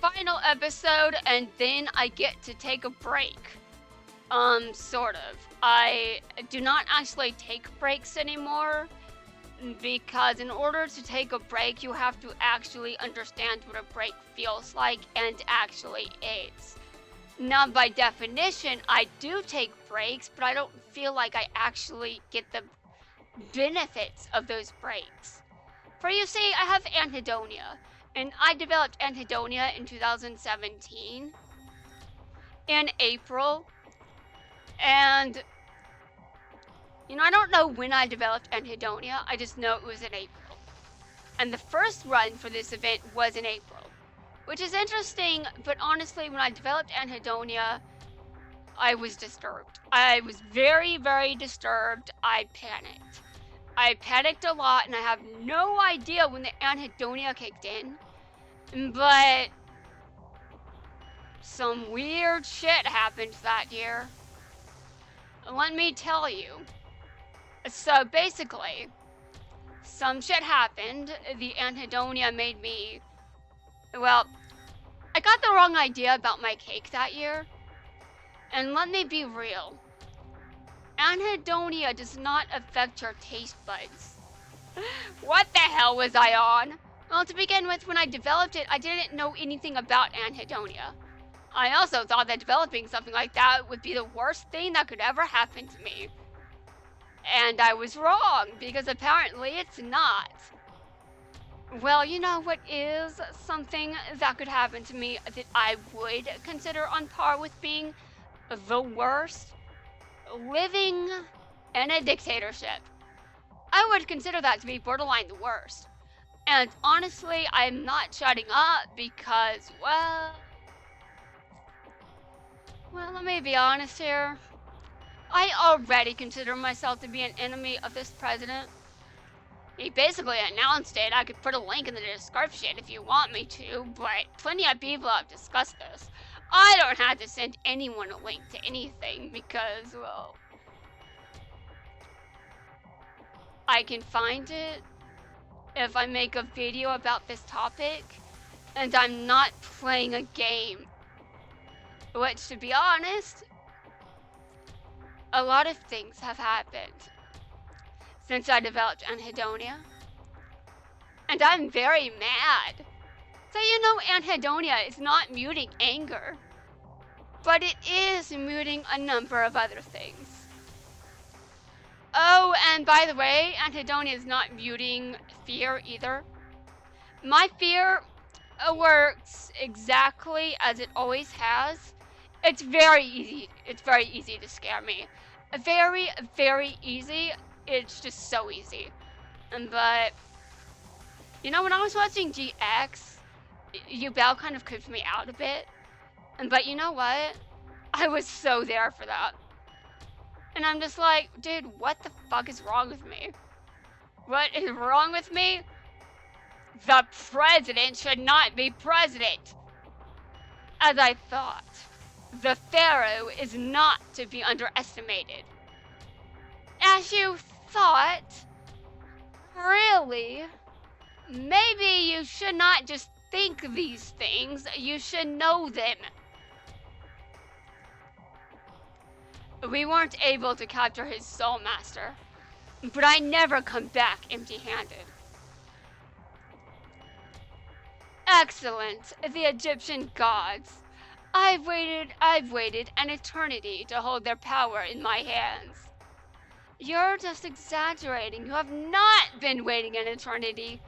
final episode, and then I get to take a break. Sort of. I do not actually take breaks anymore, because in order to take a break, you have to actually understand what a break feels like and actually is. Now, by definition, I do take breaks, but I don't feel like I actually get the benefits of those breaks. For you see, I have anhedonia, and I developed anhedonia in 2017 in April, and I don't know when I developed anhedonia, I just know it was in April. And the first run for this event was in April, which is interesting, but honestly, when I developed anhedonia, I was disturbed. I was very, very disturbed. I panicked a lot, and I have no idea when the anhedonia kicked in, but some weird shit happened that year. Let me tell you. So basically, some shit happened. The anhedonia made me, well, I got the wrong idea about my cake that year. And let me be real. Anhedonia does not affect your taste buds. What the hell was I on? Well, to begin with, when I developed it, I didn't know anything about anhedonia. I also thought that developing something like that would be the worst thing that could ever happen to me. And I was wrong, because apparently it's not. Well, you know what is something that could happen to me that I would consider on par with being the worst? Living in a dictatorship. I would consider that to be borderline the worst. And honestly, I'm not shutting up because, well, let me be honest here. I already consider myself to be an enemy of this president. He basically announced it. I could put a link in the description if you want me to, but plenty of people have discussed this. I don't have to send anyone a link to anything because, well, I can find it if I make a video about this topic, and I'm not playing a game. Which, to be honest, a lot of things have happened since I developed anhedonia, and I'm very mad. So anhedonia is not muting anger, but it is muting a number of other things. Oh, and by the way, anhedonia is not muting fear either. My fear works exactly as it always has. It's very easy to scare me. Very, very easy. It's just so easy. But, when I was watching GX, Yubel kind of creeped me out a bit. But you know what? I was so there for that. And I'm just like, dude, what the fuck is wrong with me? What is wrong with me? The president should not be president. As I thought, the Pharaoh is not to be underestimated. As you thought? Really? Maybe you should not just think these things, you should know them. We weren't able to capture his soul master, but I never come back empty-handed. Excellent, the Egyptian gods. I've waited an eternity to hold their power in my hands. You're just exaggerating. You have not been waiting an eternity.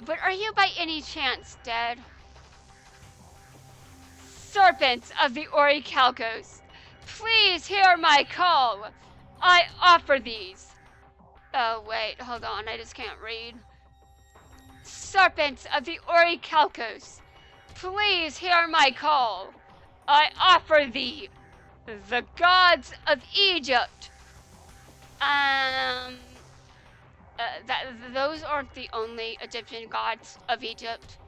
But are you by any chance dead? Serpents of the Orichalcos, please hear my call. I offer these. Oh, wait, hold on, I just can't read. Serpents of the Orichalcos, please hear my call. I offer thee the gods of Egypt. Those aren't the only Egyptian gods of Egypt.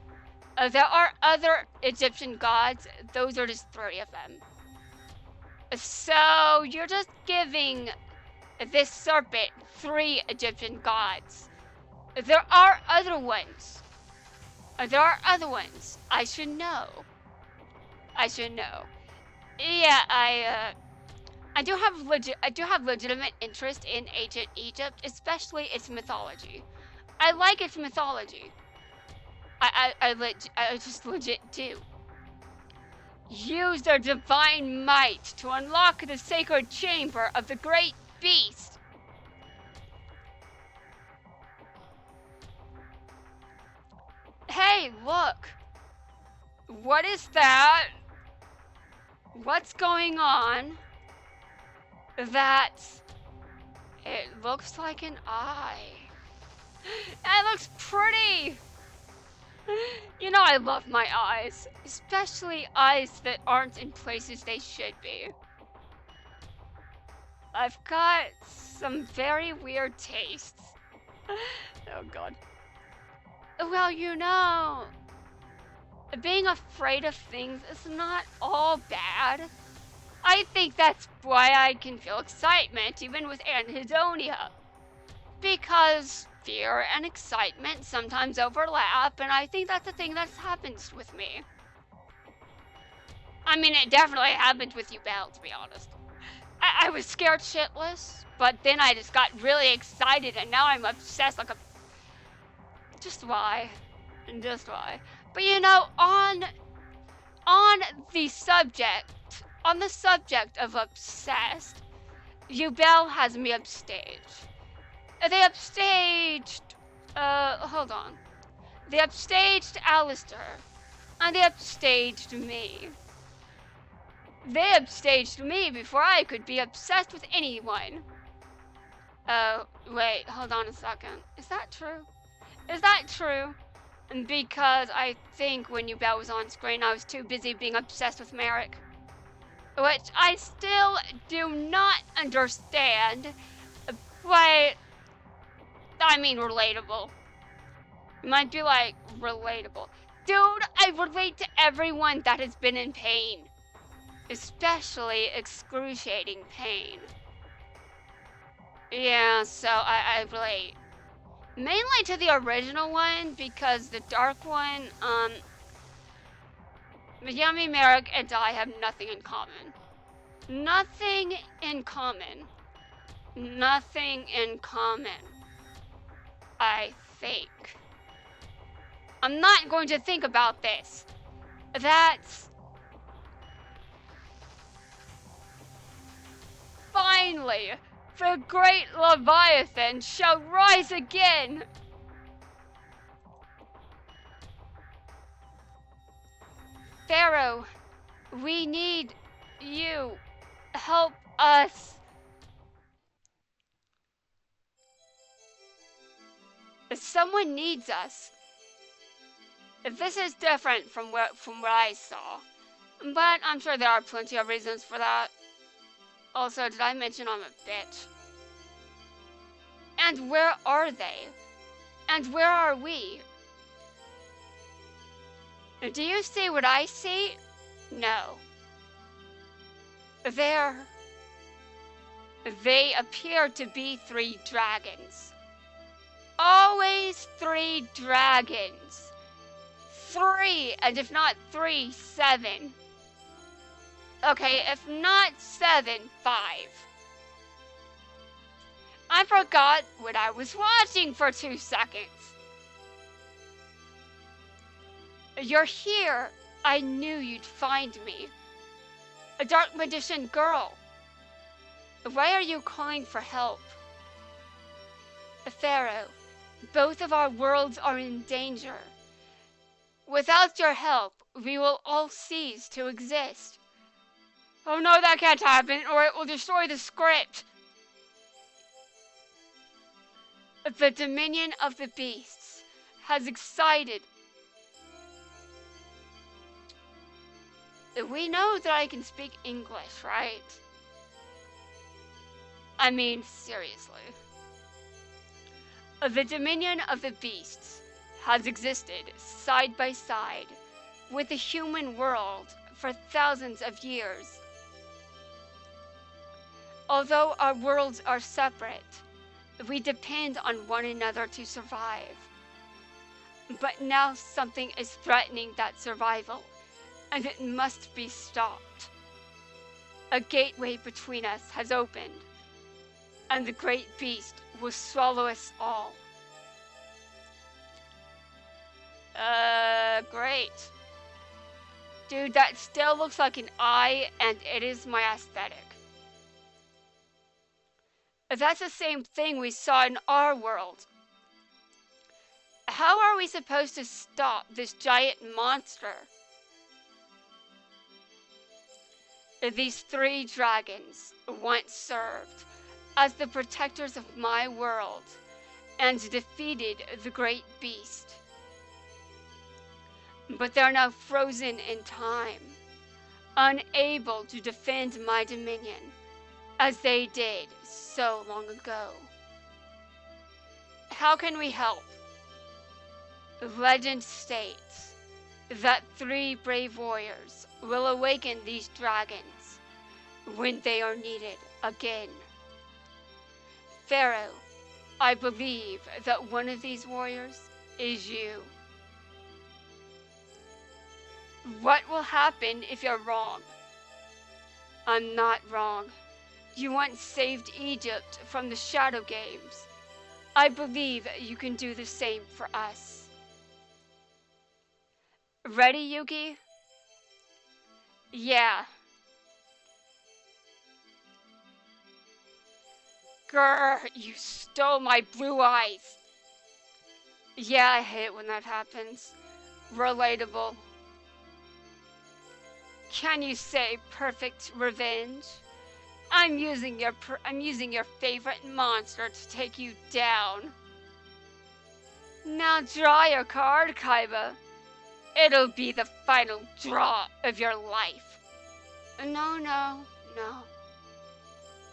There are other Egyptian gods. Those are just 3 of them. So you're just giving this serpent 3 Egyptian gods. There are other ones. There are other ones. I should know. Yeah, I do have legitimate interest in ancient Egypt, especially its mythology. I like its mythology. I just legit do. Use their divine might to unlock the sacred chamber of the great beast. Hey, look! What is that? What's going on? It looks like an eye. It looks pretty! You know I love my eyes, especially eyes that aren't in places they should be. I've got some very weird tastes. Oh god. Well, you know, being afraid of things is not all bad. I think that's why I can feel excitement even with anhedonia. Because fear and excitement sometimes overlap, and I think that's the thing that happens with me. I mean, it definitely happened with Yubel, to be honest. I was scared shitless, but then I just got really excited, and now I'm obsessed like a... Just why? But you know, on the subject of obsessed, Yubel has me upstaged. They upstaged, hold on. They upstaged Alistair, and they upstaged me. They upstaged me before I could be obsessed with anyone. Wait, hold on a second. Is that true? And because I think when Yubel was on screen, I was too busy being obsessed with Merrick. Which I still do not understand, but I mean relatable. You might be like, relatable. Dude, I relate to everyone that has been in pain. Especially excruciating pain. Yeah, so I relate. Mainly to the original one, because the dark one, Yummy, Merrick, and I have nothing in common. Nothing in common. I think. I'm not going to think about this. That's... Finally, the great Leviathan shall rise again! Pharaoh, we need you. Help us. Someone needs us. This is different from what I saw, but I'm sure there are plenty of reasons for that. Also, did I mention I'm a bitch? And where are they? And where are we? Do you see what I see? No. They appear to be 3 dragons. Always 3 dragons. 3, and if not 3, 7. Okay, if not 7, 5. I forgot what I was watching for 2 seconds. You're here. I knew you'd find me. A dark magician girl. Why are you calling for help? Pharaoh, both of our worlds are in danger. Without your help, we will all cease to exist. Oh no, that can't happen, or it will destroy the script. The dominion of the beasts has excited. We know that I can speak English, right? I mean, seriously. The dominion of the beasts has existed side by side with the human world for thousands of years. Although our worlds are separate, we depend on one another to survive. But now something is threatening that survival, and it must be stopped. A gateway between us has opened, and the great beast will swallow us all. Great. Dude, that still looks like an eye, and it is my aesthetic. That's the same thing we saw in our world. How are we supposed to stop this giant monster? These 3 dragons once served as the protectors of my world and defeated the great beast. But they're now frozen in time, unable to defend my dominion, as they did so long ago. How can we help? Legend states that 3 brave warriors will awaken these dragons when they are needed again. Pharaoh, I believe that one of these warriors is you. What will happen if you're wrong? I'm not wrong. You once saved Egypt from the Shadow Games. I believe you can do the same for us. Ready, Yuki? Yeah. Grr, you stole my blue eyes. Yeah, I hate when that happens. Relatable. Can you say perfect revenge? I'm using your favorite monster to take you down. Now draw your card, Kaiba. It'll be the final draw of your life. No.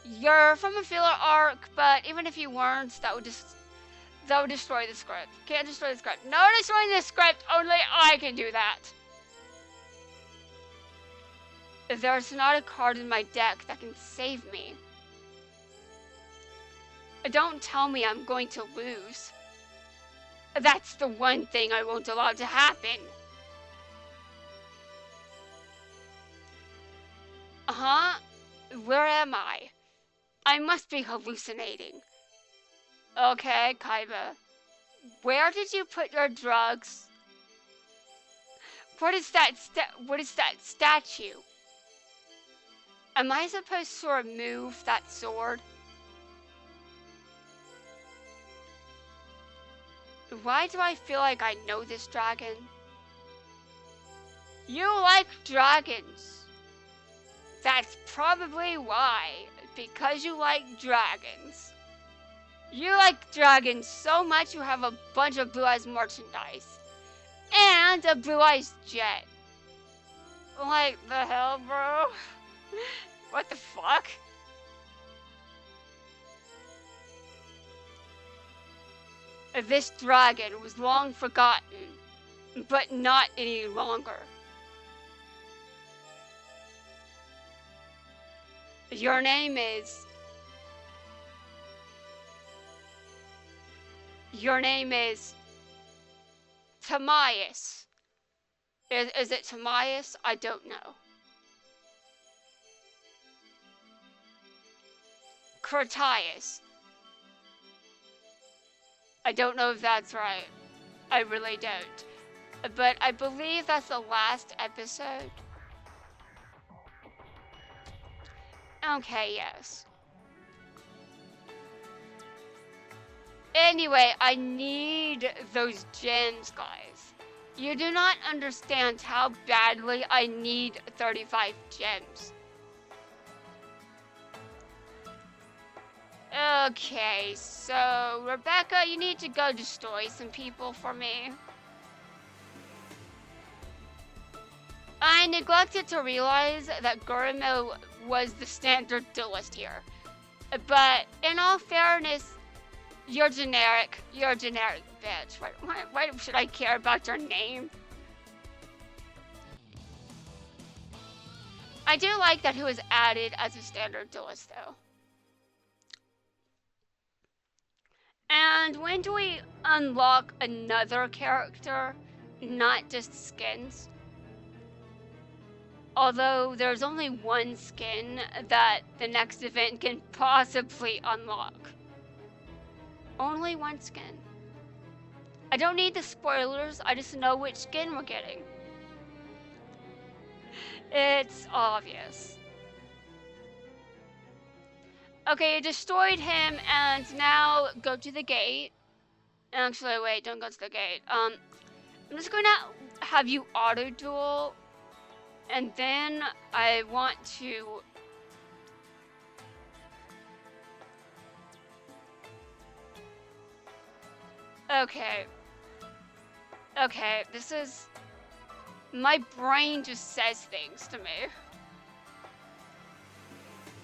You're from a filler arc, but even if you weren't, that would destroy the script. Can't destroy the script. No destroying the script, only I can do that. There's not a card in my deck that can save me. Don't tell me I'm going to lose. That's the one thing I won't allow to happen. Huh? Where am I? I must be hallucinating. Okay, Kaiba. Where did you put your drugs? What is that statue? Am I supposed to remove that sword? Why do I feel like I know this dragon? You like dragons. That's probably why. Because you like dragons. You like dragons so much you have a bunch of Blue Eyes merchandise. And a Blue Eyes jet. Like the hell, bro? What the fuck? This dragon was long forgotten, but not any longer. Your name is... Timaeus. Is it Timaeus? I don't know. Critias. I don't know if that's right. I really don't. But I believe that's the last episode. Okay, yes. Anyway, I need those gems, guys. You do not understand how badly I need 35 gems. Okay, so Rebecca, you need to go destroy some people for me. I neglected to realize that Gurimo was the standard duelist here. But in all fairness, you're generic. You're a generic bitch. Why should I care about your name? I do like that he was added as a standard duelist, though. And when do we unlock another character, not just skins? Although there's only one skin that the next event can possibly unlock. Only one skin. I don't need the spoilers, I just know which skin we're getting. It's obvious. Okay, you destroyed him, and now go to the gate. Actually, wait, don't go to the gate. I'm just gonna have you auto-duel, and then I want to... Okay, this is... My brain just says things to me.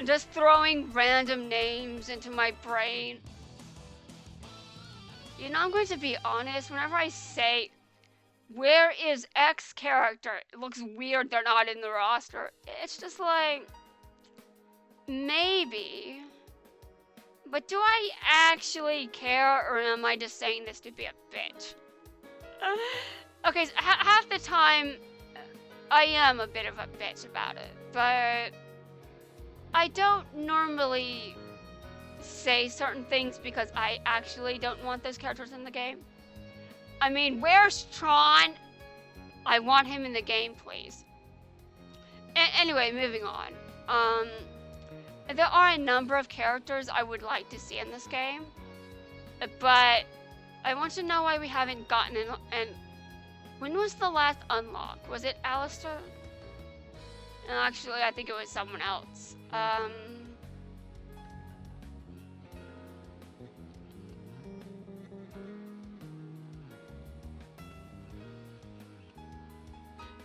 Just throwing random names into my brain. You know, I'm going to be honest, whenever I say, where is X character? It looks weird they're not in the roster. It's just like, maybe. But do I actually care, or am I just saying this to be a bitch? Okay, so half the time, I am a bit of a bitch about it, but I don't normally say certain things because I actually don't want those characters in the game. I mean, where's Tron? I want him in the game, please. Anyway, moving on. There are a number of characters I would like to see in this game, but I want to know why we haven't gotten in. And when was the last unlock? Was it Alistair? Actually, I think it was someone else.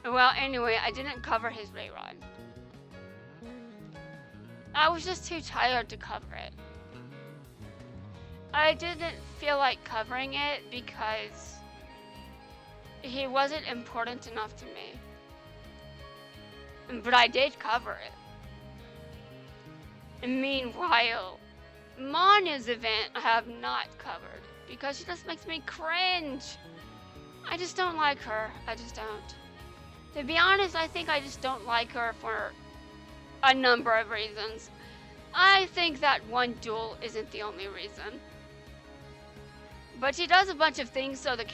Well, anyway, I didn't cover his rerun. I was just too tired to cover it. I didn't feel like covering it because he wasn't important enough to me. But I did cover it. And meanwhile, Manya's event I have not covered because she just makes me cringe. I just don't like her. I just don't. To be honest, I think I just don't like her for a number of reasons. I think that one duel isn't the only reason. But she does a bunch of things so the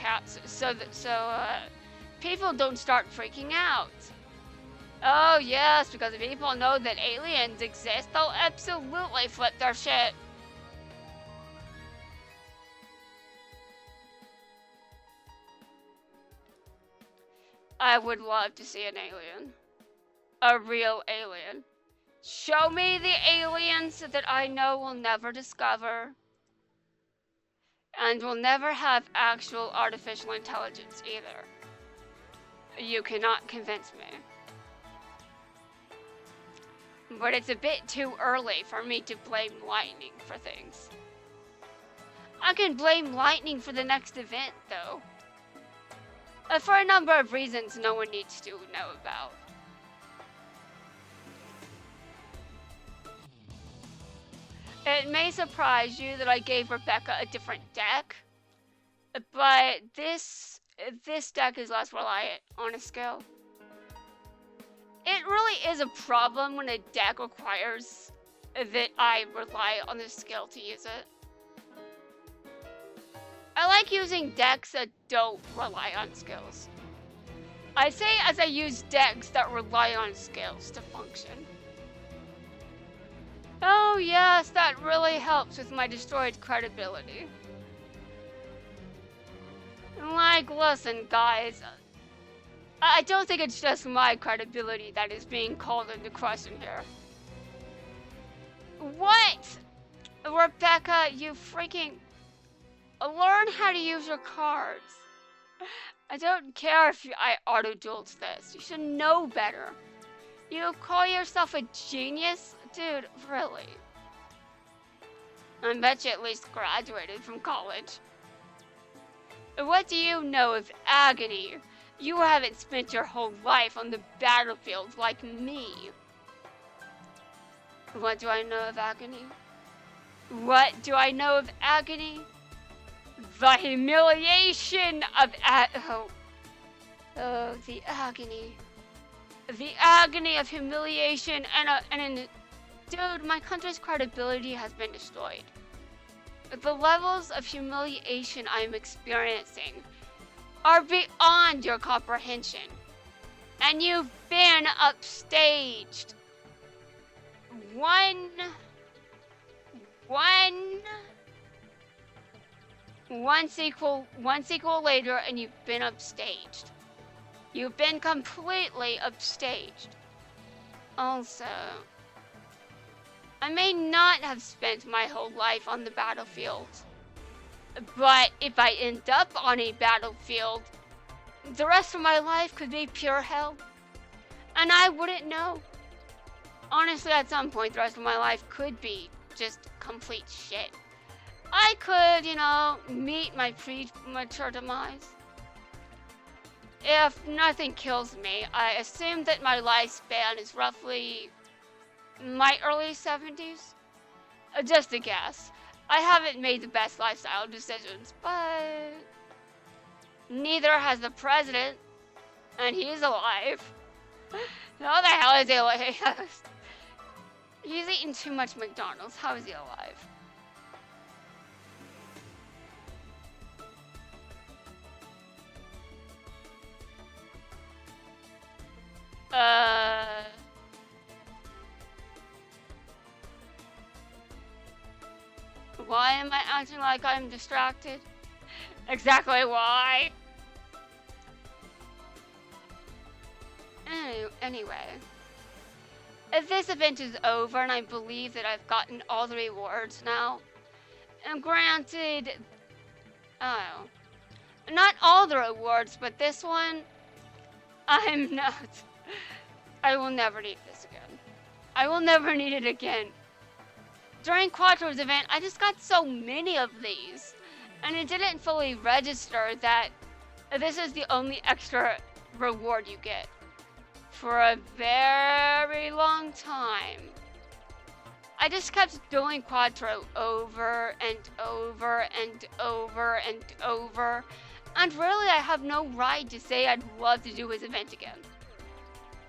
people don't start freaking out. Oh yes, because if people know that aliens exist, they'll absolutely flip their shit. I would love to see an alien. A real alien. Show me the aliens that I know we'll never discover. And will never have actual artificial intelligence either. You cannot convince me. But it's a bit too early for me to blame lightning for things. I can blame lightning for the next event, though. For a number of reasons no one needs to know about. It may surprise you that I gave Rebecca a different deck, but this deck is less reliant on a skill. It really is a problem when a deck requires that I rely on the skill to use it. I like using decks that don't rely on skills. I say as I use decks that rely on skills to function. Oh yes, that really helps with my destroyed credibility. Like, listen guys, I don't think it's just my credibility that is being called into question here. What? Rebecca, you freaking... Learn how to use your cards. I don't care if I auto-dueled this. You should know better. You call yourself a genius? Dude, really? I bet you at least graduated from college. What do you know of agony? You haven't spent your whole life on the battlefield like me. What do I know of agony? What do I know of agony? The humiliation of the agony. The agony of humiliation dude, my country's credibility has been destroyed. The levels of humiliation I'm experiencing are beyond your comprehension. And you've been upstaged. One sequel later, and you've been upstaged. You've been completely upstaged. Also, I may not have spent my whole life on the battlefield, but if I end up on a battlefield, the rest of my life could be pure hell, and I wouldn't know. Honestly, at some point, the rest of my life could be just complete shit. I could, meet my premature demise. If nothing kills me, I assume that my lifespan is roughly my early 70s. Just a guess. I haven't made the best lifestyle decisions, but neither has the president, and he's alive. How the hell is he alive? He's eating too much McDonald's. How is he alive? Why am I acting like I'm distracted? Exactly why? Anyway. If this event is over and I believe that I've gotten all the rewards now, and granted, not all the rewards, but this one, I'm not. I will never need this again. I will never need it again. During Quattro's event, I just got so many of these, and it didn't fully register that this is the only extra reward you get. For a very long time, I just kept doing Quattro over and over and over and over, and really I have no right to say I'd love to do his event again.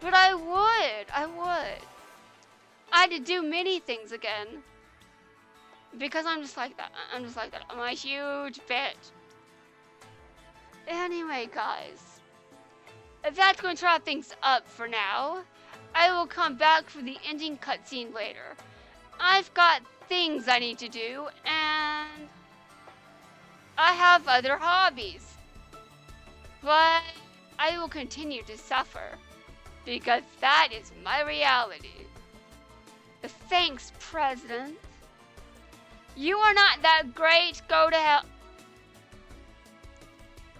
But I would. I'd do many things again. Because I'm just like that. I'm a huge bitch. Anyway, guys. That's going to wrap things up for now. I will come back for the ending cutscene later. I've got things I need to do, and I have other hobbies. But I will continue to suffer, because that is my reality. Thanks, President. You are not that great. Go to hell.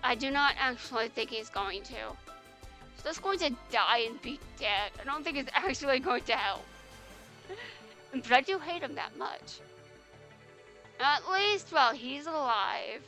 I do not actually think he's going to. He's just going to die and be dead. I don't think it's actually going to help. But I do hate him that much. At least while he's alive.